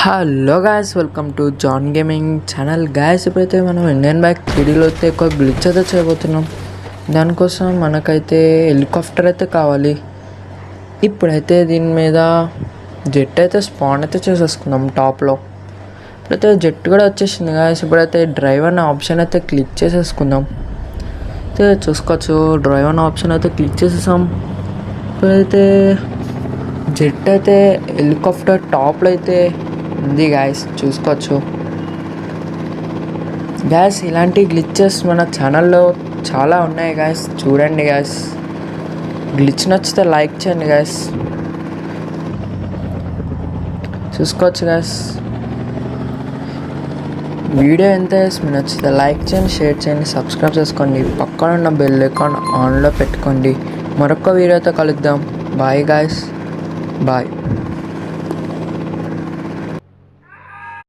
Hello guys, welcome to John gaming channel. Guys, ఇప్పుడైతే మనం Indian bike 3Dలో అయితే ఒక గ్లిచ్ అయితే చేయబోతున్నాం. దానికోసం మనకైతే హెలికాప్టర్ అయితే కావాలి. ఇప్పుడైతే దీని మీద జెట్ అయితే స్పాన్ అయితే చేసేసుకుందాం టాప్లో. ఇప్పుడైతే జెట్ కూడా వచ్చేసింది గాయస్. ఇప్పుడైతే డ్రైవ్ అనే ఆప్షన్ అయితే క్లిక్ చేసేసుకుందాం. అయితే చూసుకోవచ్చు, డ్రైవ్ అనే ఆప్షన్ అయితే క్లిక్ చేసేసాం. ఇప్పుడైతే జెట్ అయితే హెలికాప్టర్ టాప్లో అయితే ఉంది గాయస్, చూసుకోవచ్చు. గ్యాస్ ఇలాంటి గ్లిచెస్ మన ఛానల్లో చాలా ఉన్నాయి గాయస్, చూడండి గాయస్. గ్లిచ్ నచ్చితే లైక్ చేయండి గాయస్, చూసుకోవచ్చు గాయస్. వీడియో ఎంత మీకు నచ్చితే లైక్ చేయండి, షేర్ చేయండి, సబ్స్క్రైబ్ చేసుకోండి. పక్కన ఉన్న బెల్ ఐకాన్ ఆన్లో పెట్టుకోండి. మరొక వీడియోతో కలుద్దాం. Bye guys, bye.